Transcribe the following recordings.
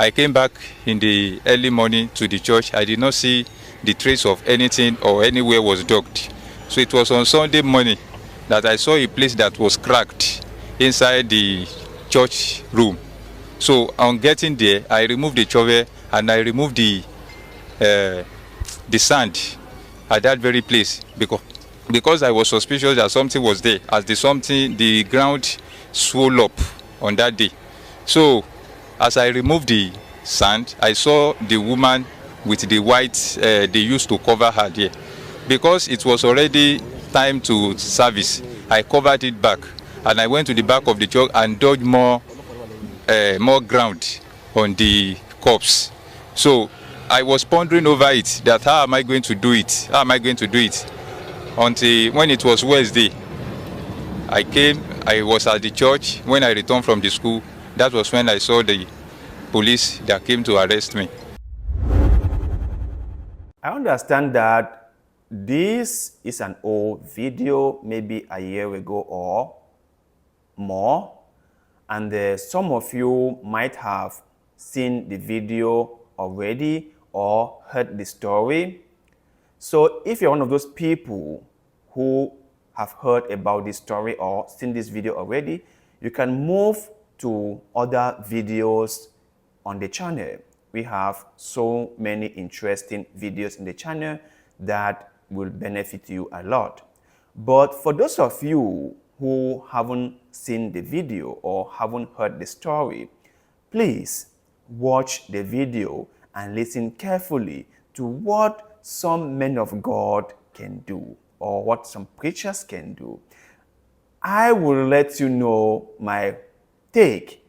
I came back in the early morning to the church. I did not see the trace of anything or anywhere was dug. So it was on Sunday morning that I saw a place that was cracked inside the church room. So on getting there, I removed the shovel and I removed the sand at that very place because I was suspicious that something was there, as the ground swelled up on that day. So as I removed the sand, I saw the woman with the white they used to cover her there. Because it was already time to service, I covered it back and I went to the back of the church and dug more ground on the corpse. So I was pondering over it, that how am I going to do it? How am I going to do it? Until when it was Wednesday, I was at the church. When I returned from the school, that was when I saw the police that came to arrest me. I understand that this is an old video, maybe a year ago or more, and some of you might have seen the video already or heard the story. So if you're one of those people who have heard about this story or seen this video already, you can move to other videos on the channel. We have so many interesting videos in the channel that will benefit you a lot. But for those of you who haven't seen the video or haven't heard the story, please watch the video and listen carefully to what some men of God can do or what some preachers can do. I will let you know my take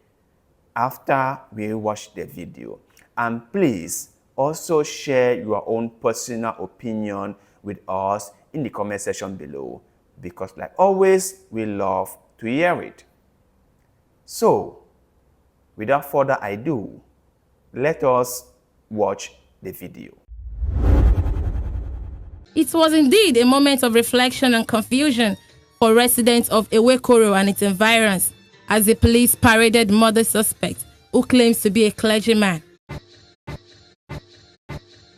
after we watch the video. And please also share your own personal opinion with us in the comment section below, because like always, we love to hear it. So, without further ado, let us watch the video. It was indeed a moment of reflection and confusion for residents of Ewekoro and its environs as the police paraded murder suspect who claims to be a clergyman.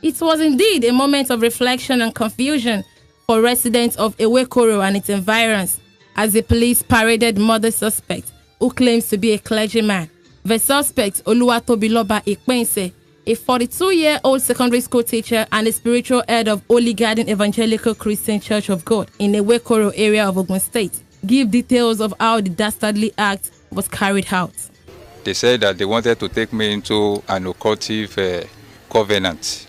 It was indeed a moment of reflection and confusion for residents of Ewekoro and its environs as the police paraded murder suspect who claims to be a clergyman. The suspect, Oluwatobiloba Ikpense, a 42-year-old secondary school teacher and a spiritual head of Holy Garden Evangelical Christian Church of God in the Ewekoro area of Ogun State, give details of how the dastardly act was carried out. They said that they wanted to take me into an occultive covenant.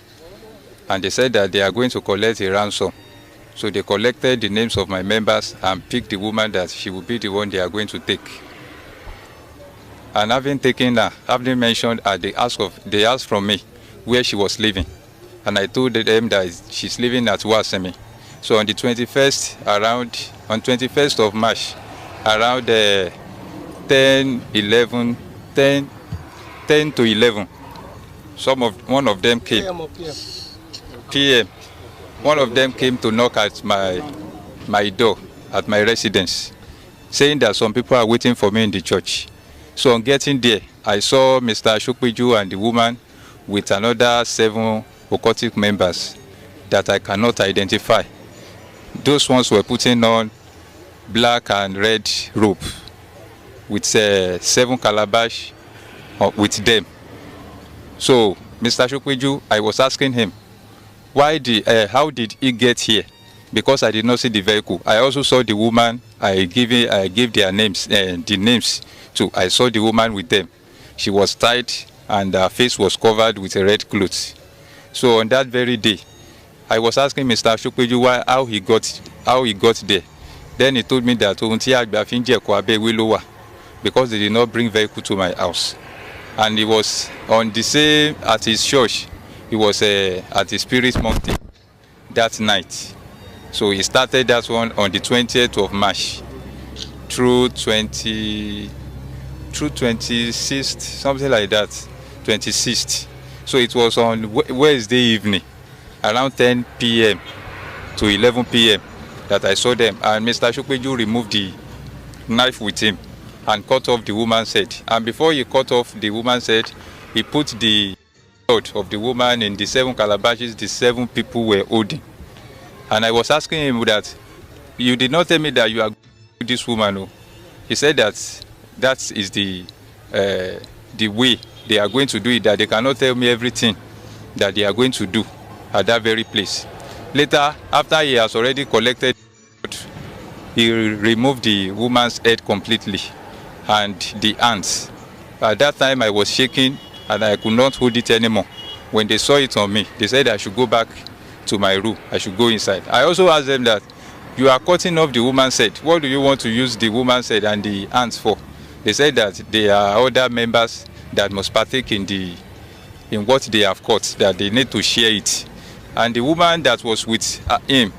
And they said that they are going to collect a ransom. So they collected the names of my members and picked the woman that she will be the one they are going to take. And having taken her, having mentioned her, they asked from me where she was living. And I told them that she's living at Wasemi. So on the 21st of March, around 10 to 11, one of them came. PM. One of them came to knock at my door at my residence, saying that some people are waiting for me in the church. So on getting there, I saw Mr. Ashokweju and the woman with another 7 occultic members that I cannot identify. Those ones were putting on black and red robe with 7 calabash with them. So Mr. Ashokweju, I was asking him, how did he get here? Because I did not see the vehicle. I also saw the woman. I gave their names, the names too. I saw the woman with them. She was tied and her face was covered with a red cloth. So on that very day, I was asking Mr. Ashokweju how he got there. Then he told me that because they did not bring vehicle to my house, and he was on the same at his church. He was at the Spirit Mountain that night. So he started that one on the 20th of March through 26th, something like that, 26th. So it was on Wednesday evening, around 10 p.m. to 11 p.m. that I saw them. And Mr. Ashokweju removed the knife with him and cut off the woman's head. And before he cut off the woman's head, he put the blood of the woman in the 7 calabashes the 7 people were holding. And I was asking him that, you did not tell me that you are going to this woman. Oh. He said that that is the way they are going to do it, that they cannot tell me everything that they are going to do at that very place. Later, after he has already collected, he removed the woman's head completely and the hands. At that time, I was shaking and I could not hold it anymore. When they saw it on me, they said I should go back to my room. I should go inside. I also asked them that, you are cutting off the woman's head. What do you want to use the woman's head and the hands for? They said that there are other members that must partake in what they have cut, that they need to share it. And the woman that was with him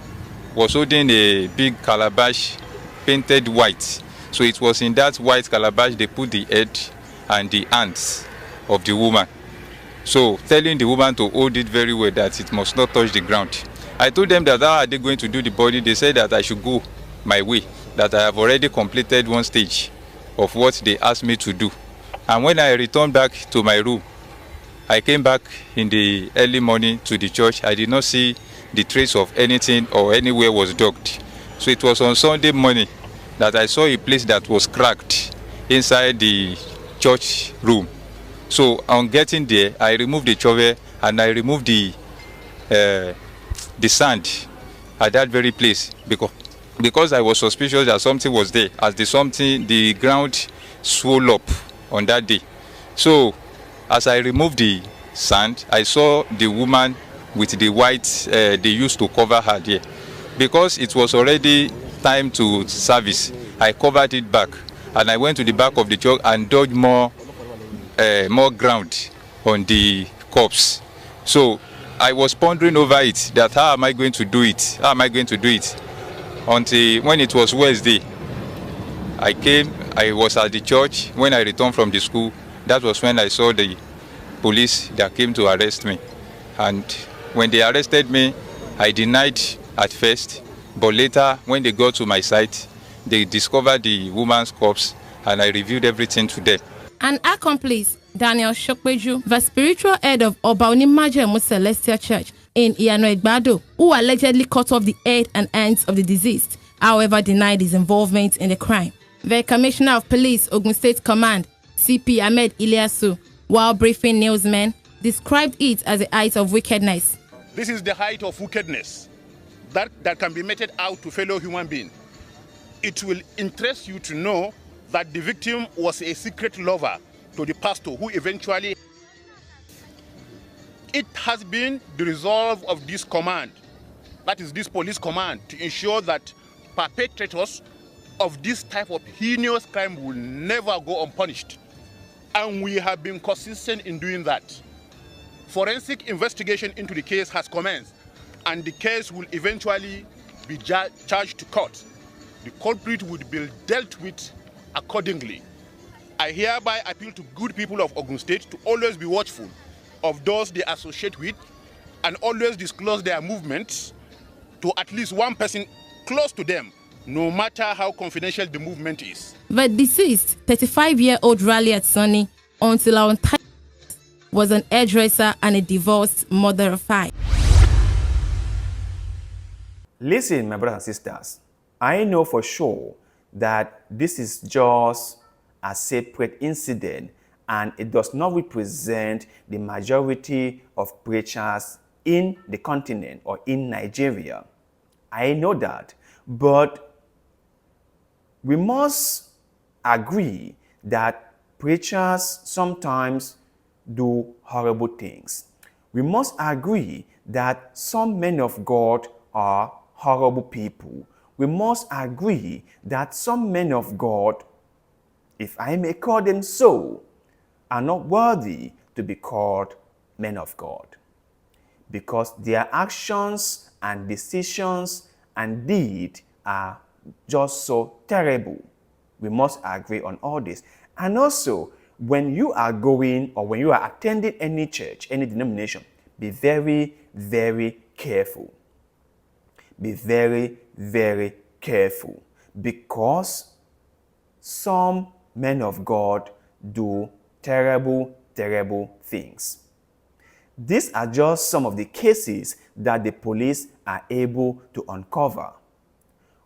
was holding a big calabash painted white. So it was in that white calabash they put the head and the hands of the woman. So telling the woman to hold it very well, that it must not touch the ground. I told them that how are they going to do the body? They said that I should go my way, that I have already completed one stage of what they asked me to do. And when I returned back to my room, I came back in the early morning to the church. I did not see the trace of anything or anywhere was dug. So it was on Sunday morning that I saw a place that was cracked inside the church room. So on getting there, I removed the shovel and I removed the sand at that very place because I was suspicious that something was there, as the ground swelled up on that day. So as I removed the sand, I saw the woman with the white they used to cover her there. Because it was already time to service, I covered it back and I went to the back of the church and dug more ground on the corpse. So I was pondering over it, that how am I going to do it? How am I going to do it? Until when it was Wednesday, I was at the church. When I returned from the school, that was when I saw the police that came to arrest me. And when they arrested me, I denied at first, but later when they got to my site, they discovered the woman's corpse and I reviewed everything to them. An accomplice, Daniel Shokpeju, the spiritual head of Obaunimajemu Celestial Church in Iyano Egbado, who allegedly cut off the head and hands of the deceased, however denied his involvement in the crime. The Commissioner of Police, Ogun State Command, CP Ahmed Ilyasu, while briefing newsmen, described it as a height of wickedness. This is the height of wickedness that can be meted out to fellow human beings. It will interest you to know that the victim was a secret lover to the pastor who eventually... It has been the resolve of this command, that is this police command, to ensure that perpetrators of this type of heinous crime will never go unpunished. And we have been consistent in doing that. Forensic investigation into the case has commenced, and the case will eventually be charged to court. The culprit will be dealt with accordingly. I hereby appeal to good people of Ogun State to always be watchful of those they associate with and always disclose their movements to at least one person close to them, no matter how confidential the movement is. The deceased, 35-year-old Raleigh Sonny, until our time, was an hairdresser and a divorced mother of 5. Listen, my brothers and sisters, I know for sure that this is just a separate incident and it does not represent the majority of preachers in the continent or in Nigeria. I know that, but we must agree that preachers sometimes do horrible things. We must agree that some men of God are horrible people. We must agree that some men of God, if I may call them so, are not worthy to be called men of God, because their actions and decisions and deeds are just so terrible. We must agree on all this. And also, when you are going or when you are attending any church, any denomination, be very, very careful. Be very, very careful, because some men of God do terrible terrible things. These are just some of the cases that the police are able to uncover.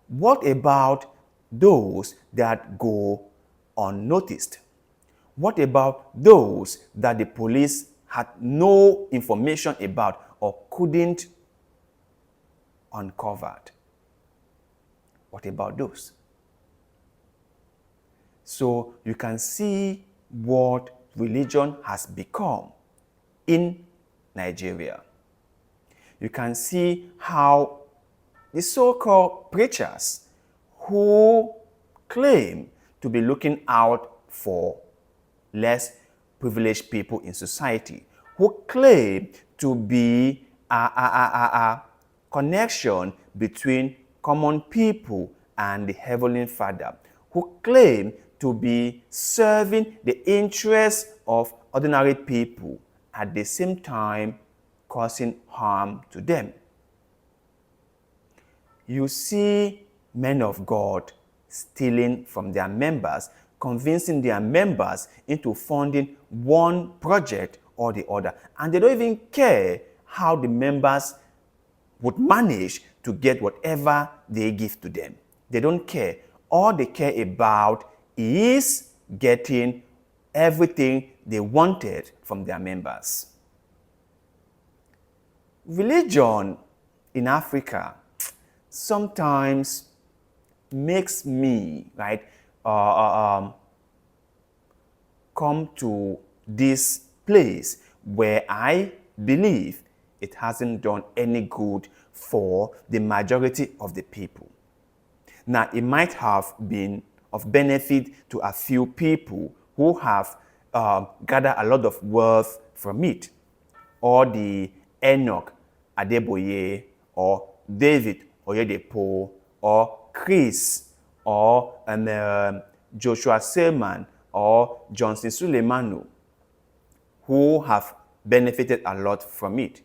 What about those that go unnoticed? What about those that the police had no information about or couldn't uncover? What about those? So you can see what religion has become in Nigeria. You can see how the so-called preachers who claim to be looking out for less privileged people in society, who claim to be a connection between common people and the Heavenly Father, who claim to be serving the interests of ordinary people, at the same time causing harm to them. You see men of God stealing from their members, convincing their members into funding one project or the other. And they don't even care how the members would manage to get whatever they give to them. They don't care. All they care about is getting everything they wanted from their members. Religion in Africa sometimes makes me, come to this place where I believe it hasn't done any good for the majority of the people. Now, it might have been of benefit to a few people who have gathered a lot of wealth from it, or the Enoch Adeboye, or David Oyedepo, or Chris, or Joshua Selman, or Johnson Suleimanu, who have benefited a lot from it.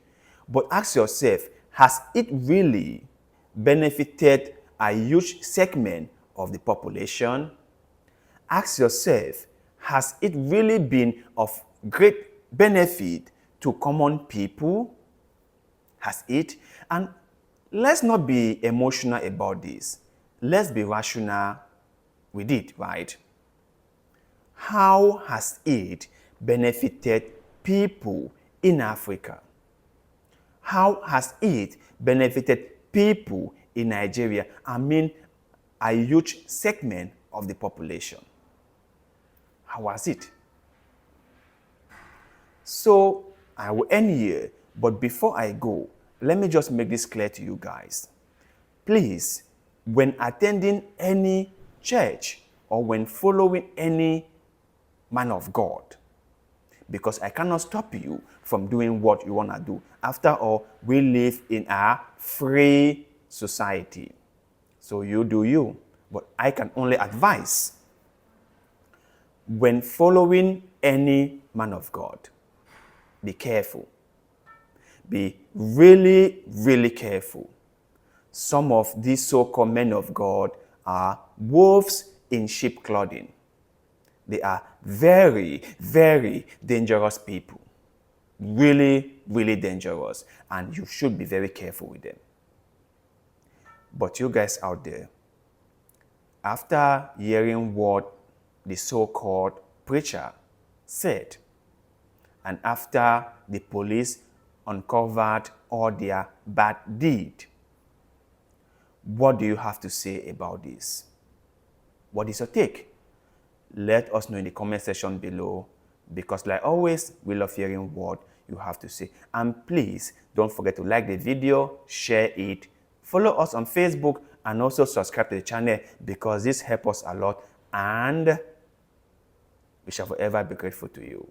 But ask yourself, has it really benefited a huge segment of the population? Ask yourself, has it really been of great benefit to common people? Has it? And let's not be emotional about this. Let's be rational with it, right? How has it benefited people in Africa? How has it benefited people in Nigeria? I mean, a huge segment of the population. How has it? So, I will end here, but before I go, let me just make this clear to you guys. Please, when attending any church or when following any man of God, because I cannot stop you from doing what you want to do. After all, we live in a free society. So you do you. But I can only advise, when following any man of God, be careful. Be really, really careful. Some of these so-called men of God are wolves in sheep clothing. They are very, very dangerous people. Really, really dangerous. And you should be very careful with them. But you guys out there, after hearing what the so-called preacher said, and after the police uncovered all their bad deed, what do you have to say about this? What is your take? Let us know in the comment section below, because like always, we love hearing what you have to say. And please don't forget to like the video, share it, follow us on Facebook, and also subscribe to the channel, because this helps us a lot and we shall forever be grateful to you.